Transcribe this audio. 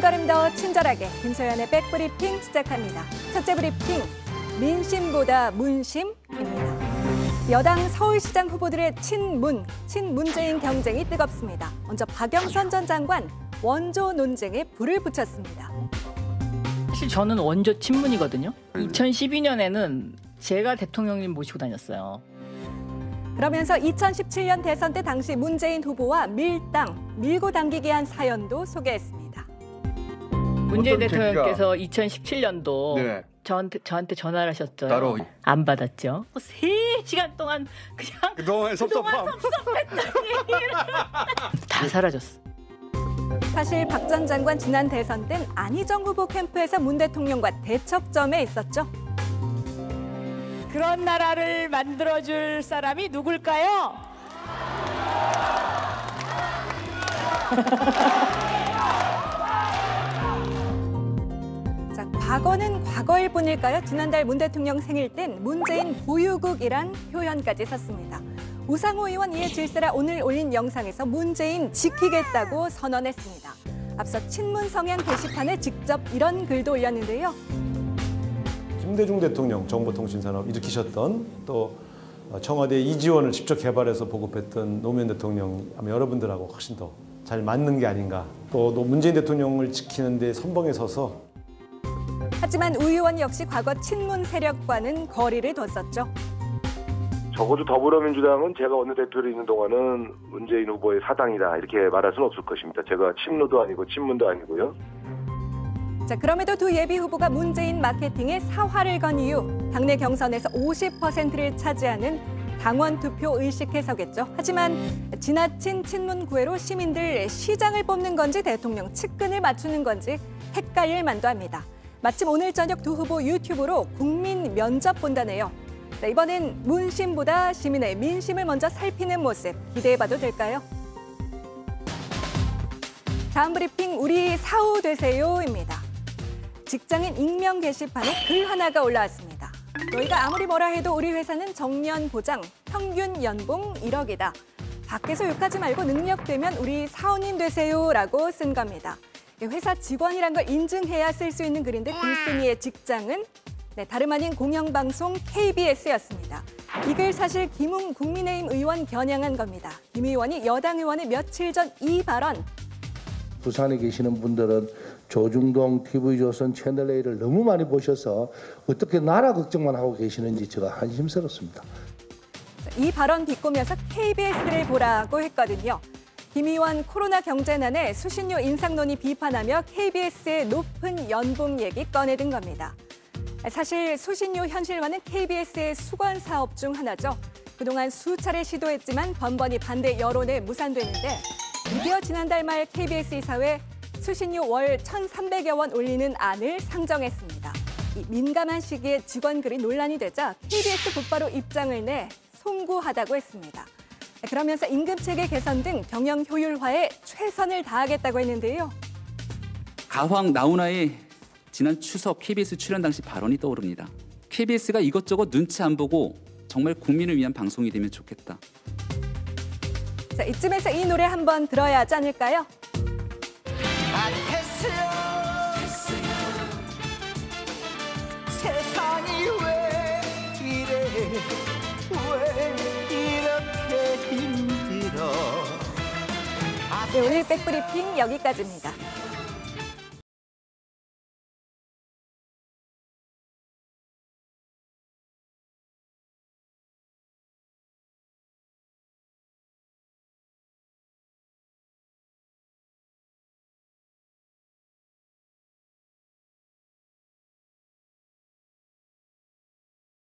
걸음 더 친절하게 김소연의 백브리핑 시작합니다. 첫째 브리핑, 민심보다 문심입니다. 여당 서울시장 후보들의 친문재인 경쟁이 뜨겁습니다. 먼저 박영선 전 장관 원조 논쟁에 불을 붙였습니다. 사실 저는 원조 친문이거든요. 2012년에는 제가 대통령님 모시고 다녔어요. 그러면서 2017년 대선 때 당시 문재인 후보와 밀고 당기게 한 사연도 소개했습니다. 문재인 대통령께서 2017년도 네. 저한테 전화를 하셨죠. 따로. 안 받았죠. 3시간 동안 그냥 그동안 섭섭함. 다 사라졌어. 사실 박 전 장관 지난 대선 땐 안희정 후보 캠프에서 문 대통령과 대척점에 있었죠. 그런 나라를 만들어줄 사람이 누굴까요? 자, 과거는 과거일 뿐일까요? 지난달 문 대통령 생일 땐 문재인 보유국이란 표현까지 썼습니다. 우상호 의원 이에 질세라 오늘 올린 영상에서 문재인 지키겠다고 선언했습니다. 앞서 친문 성향 게시판에 직접 이런 글도 올렸는데요. 김대중 대통령 정보통신산업 일으키셨던 또 청와대 이지원을 직접 개발해서 보급했던 노무현 대통령 아마 여러분들하고 훨씬 더 잘 맞는 게 아닌가. 또 문재인 대통령을 지키는 데 선봉에 서서. 하지만 우 의원 역시 과거 친문 세력과는 거리를 뒀었죠. 적어도 더불어민주당은 제가 원내대표로 있는 동안은 문재인 후보의 사당이다 이렇게 말할 수는 없을 것입니다. 제가 친노도 아니고 친문도 아니고요. 자, 그럼에도 두 예비 후보가 문재인 마케팅에 사활을 건 이유, 당내 경선에서 50%를 차지하는 당원 투표 의식해서겠죠. 하지만 지나친 친문 구애로 시민들 시장을 뽑는 건지 대통령 측근을 맞추는 건지 헷갈릴 만도 합니다. 마침 오늘 저녁 두 후보 유튜브로 국민 면접 본다네요. 자, 이번엔 문심보다 시민의 민심을 먼저 살피는 모습 기대해봐도 될까요? 다음 브리핑, 우리 사후 되세요입니다. 직장인 익명 게시판에 글 하나가 올라왔습니다. 너희가 아무리 뭐라 해도 우리 회사는 정년 보장, 평균 연봉 1억이다. 밖에서 욕하지 말고 능력되면 우리 사원님 되세요라고 쓴 겁니다. 회사 직원이란 걸 인증해야 쓸 수 있는 글인데 글쓴이의 직장은 다름 아닌 공영방송 KBS였습니다. 이 글 사실 김웅 국민의힘 의원 겨냥한 겁니다. 김 의원이 여당 의원의 며칠 전 이 발언. 부산에 계시는 분들은 조중동, TV조선, 채널A를 너무 많이 보셔서 어떻게 나라 걱정만 하고 계시는지 제가 한심스럽습니다. 이 발언 비꼬면서 KBS를 보라고 했거든요. 김 의원 코로나 경제난에 수신료 인상 논의 비판하며 KBS의 높은 연봉 얘기 꺼내든 겁니다. 사실 수신료 현실화는 KBS의 수건 사업 중 하나죠. 그동안 수차례 시도했지만 번번이 반대 여론에 무산됐는데 드디어 지난달 말 KBS 이사회 수신료 월 1,300여 원 올리는 안을 상정했습니다. 이 민감한 시기에 직원 글이 논란이 되자 KBS 곧바로 입장을 내 송구하다고 했습니다. 그러면서 임금체계 개선 등 경영 효율화에 최선을 다하겠다고 했는데요. 가황 나훈아의 지난 추석 KBS 출연 당시 발언이 떠오릅니다. KBS가 이것저것 눈치 안 보고 정말 국민을 위한 방송이 되면 좋겠다. 자, 이쯤에서 이 노래 한번 들어야 하지 않을까요? 세상이 왜 이래 왜 이렇게 힘들어. 네, 오늘 백브리핑 여기까지입니다.